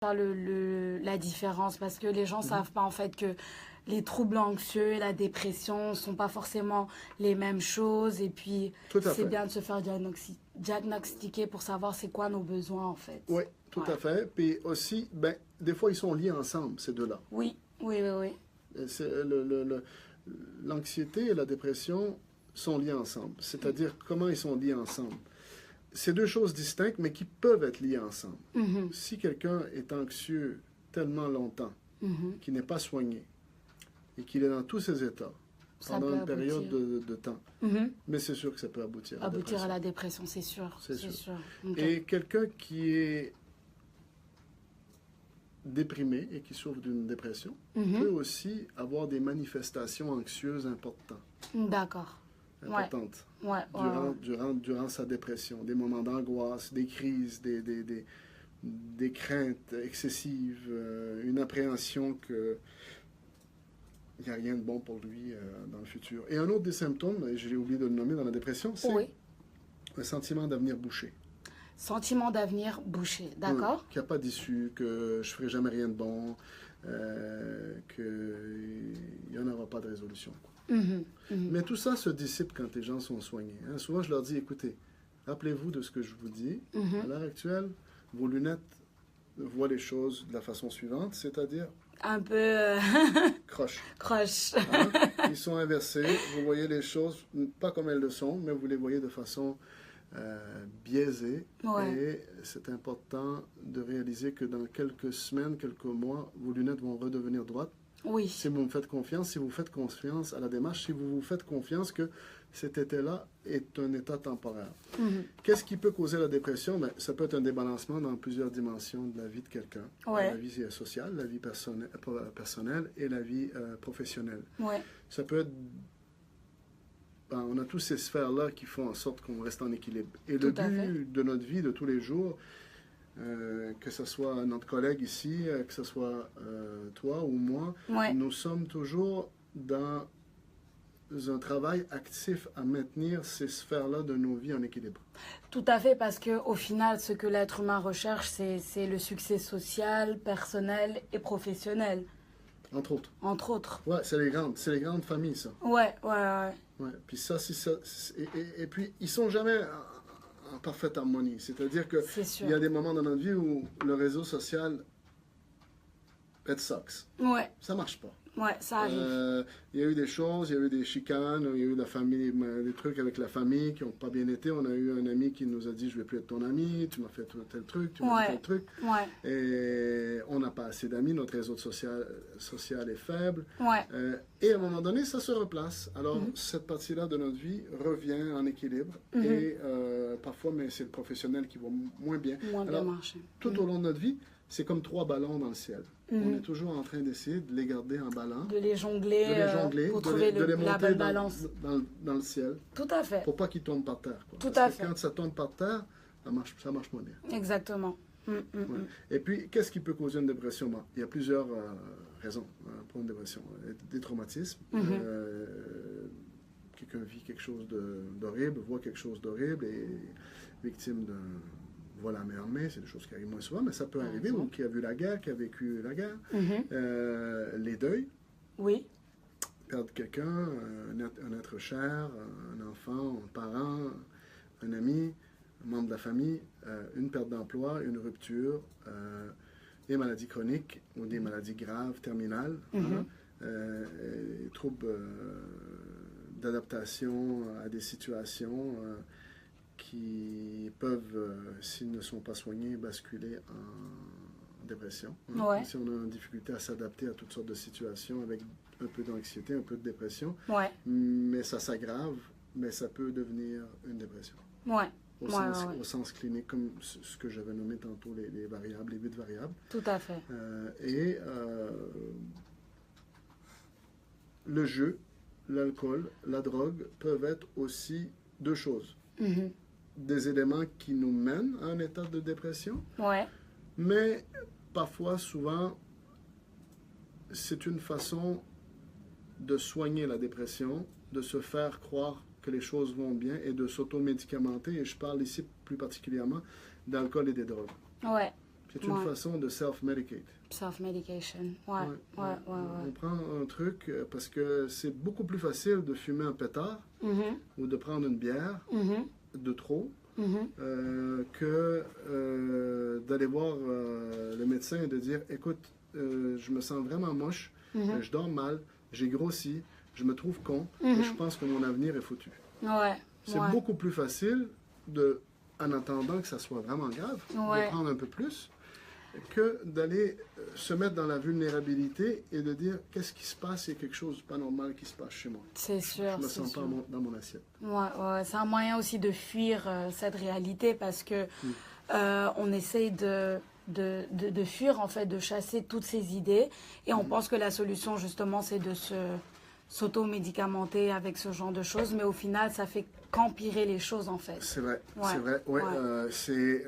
faire la différence parce que les gens savent pas en fait que les troubles anxieux et la dépression sont pas forcément les mêmes choses et puis Tout à c'est fait. bien de se faire diagnostiquer pour savoir c'est quoi nos besoins en fait. Oui, tout Ouais. à fait. Puis aussi, ben, des fois, ils sont liés ensemble, ces deux-là. Oui, oui, oui, oui. L'anxiété et la dépression sont liés ensemble. C'est-à-dire, comment ils sont liés ensemble? C'est deux choses distinctes, mais qui peuvent être liées ensemble. Mhm, Si quelqu'un est anxieux tellement longtemps, mhm. qu'il n'est pas soigné, et qu'il est dans tous ces états, Ça pendant peut une période aboutir. de temps, Mhm. mais c'est sûr que ça peut aboutir à la Aboutir à dépression. la dépression, c'est sûr. C'est C'est sûr. sûr. Ok. Et quelqu'un qui est déprimé et qui souffre d'une dépression Mhm. peut aussi avoir des manifestations anxieuses D'accord. importantes Ouais, ouais, ouais. durant sa dépression. Des moments d'angoisse, des crises, des craintes excessives, une appréhension que il n'y a rien de bon pour lui dans le futur. Et un autre des symptômes, et je l'ai oublié de le nommer dans la dépression, c'est Oui. un sentiment d'avenir bouché. Sentiment d'avenir bouché. D'accord. Qu'il n'y a pas d'issue, que je ne ferai jamais rien de bon, qu'il n'y en aura pas de résolution. Mhm, mhm. Mais tout ça se dissipe quand les gens sont soignés. Hein. Souvent, je leur dis, écoutez, rappelez-vous de ce que je vous dis. À Mhm. l'heure actuelle, vos lunettes voient les choses de la façon suivante, c'est-à-dire Un peu croche. croche. Hein. Ils sont inversés. Vous voyez les choses pas comme elles le sont, mais vous les voyez de façon biaisée. Ouais. Et c'est important de réaliser que dans quelques semaines, quelques mois, vos lunettes vont redevenir droites. Oui. Si vous me faites confiance, si vous faites confiance à la démarche, si vous vous faites confiance que cet état-là est un état temporaire. Mhm. Qu'est-ce qui peut causer la dépression? Ben, ça peut être un débalancement dans plusieurs dimensions de la vie de quelqu'un. Ouais. La vie sociale, la vie personnelle et la vie professionnelle. Ouais. Ça peut être... Ben, on a tous ces sphères-là qui font en sorte qu'on reste en équilibre. Et le Tout à fait. but de notre vie de tous les jours, que ce soit notre collègue ici, que ce soit toi ou moi, Ouais. nous sommes toujours dans un travail actif à maintenir ces sphères-là de nos vies en équilibre. Tout à fait, parce que au final, ce que l'être humain recherche, c'est le succès social, personnel et professionnel, Entre autres. entre autres. Ouais, c'est les grandes familles, ça. Ouais, ouais, ouais. Ouais. Puis ça, c'est ça. Et puis, ils sont jamais en parfaite harmonie. C'est-à-dire que C'est sûr. il y a des moments dans notre vie où le réseau social, it sucks. Ouais, Ça marche pas. ouais, ça arrive. Il y a eu des choses, il y a eu des chicanes, il y a eu des trucs avec la famille qui n'ont pas bien été. On a eu un ami qui nous a dit, je ne vais plus être ton ami, tu m'as fait tel truc, tu m'as fait tel truc. Ouais, Et on n'a pas assez d'amis, notre réseau social est faible. ouais. Et à un moment donné, ça se replace. Alors, cette partie-là de notre vie revient en équilibre. Et parfois, mais c'est le professionnel qui va moins bien. Moins bien Alors, marché. tout au long de notre vie, c'est comme 3 ballons dans le ciel. On est toujours en train d'essayer de les garder en ballon, De les jongler, pour de trouver les la monter bonne balance. dans le ciel, Tout à fait. pour pas qu'ils tombent par terre. Quoi. Tout Parce à que fait. quand ça tombe par terre, ça marche moins bien. Exactement. Ouais. Et puis, qu'est-ce qui peut causer une dépression? Bon, il y a plusieurs raisons pour une dépression. Des traumatismes. Quelqu'un vit quelque chose d'horrible, voit quelque chose d'horrible et est victime d'un... voit l'armée armée, c'est des choses qui arrivent moins souvent, mais ça peut arriver, ou qui a vu la guerre, qui a vécu la guerre. Les deuils, Oui. perdre quelqu'un, un être cher, un enfant, un parent, un ami, un membre de la famille, une perte d'emploi, une rupture, des maladies chroniques ou des maladies graves, terminales, troubles d'adaptation à des situations qui peuvent, s'ils ne sont pas soignés, basculer en dépression. Hein. Ouais. Si on a une difficulté à s'adapter à toutes sortes de situations avec un peu d'anxiété, un peu de dépression, Ouais. mais ça s'aggrave, mais ça peut devenir une dépression. Ouais. Au sens clinique, comme ce que j'avais nommé tantôt, les variables, les 8 variables. Tout à fait. Le jeu, l'alcool, la drogue peuvent être aussi deux choses. Des éléments qui nous mènent à un état de dépression, Ouais. mais parfois, souvent, c'est une façon de soigner la dépression, de se faire croire que les choses vont bien et de s'automédicamenter. Et je parle ici plus particulièrement d'alcool et des drogues. Ouais. C'est une façon de self-medicate. Self-medication, ouais. On prend un truc parce que c'est beaucoup plus facile de fumer un pétard ou de prendre une bière de trop que d'aller voir le médecin et de dire, écoute, je me sens vraiment moche, je dors mal, j'ai grossi, je me trouve con et je pense que mon avenir est foutu. C'est beaucoup plus facile en attendant que ça soit vraiment grave, de prendre un peu plus, que d'aller se mettre dans la vulnérabilité et de dire qu'est-ce qui se passe, il y a quelque chose de pas normal qui se passe chez moi. C'est sûr. Je me sens pas dans mon assiette. C'est un moyen aussi de fuir cette réalité parce que on essaye de fuir, en fait, de chasser toutes ces idées et on pense que la solution justement c'est de s'auto-médicamenter avec ce genre de choses, mais au final ça fait qu'empirer les choses, en fait. C'est vrai, c'est vrai. C'est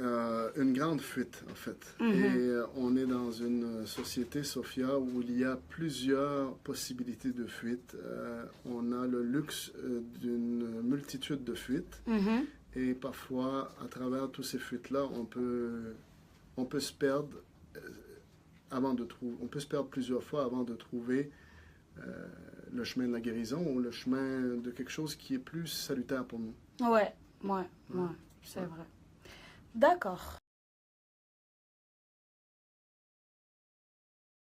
une grande fuite, en fait. Et on est dans une société, Sophia, où il y a plusieurs possibilités de fuite. On a le luxe d'une multitude de fuites. Et parfois, à travers toutes ces fuites-là, on peut se perdre on peut se perdre plusieurs fois avant de trouver le chemin de la guérison ou le chemin de quelque chose qui est plus salutaire pour nous. C'est vrai. D'accord.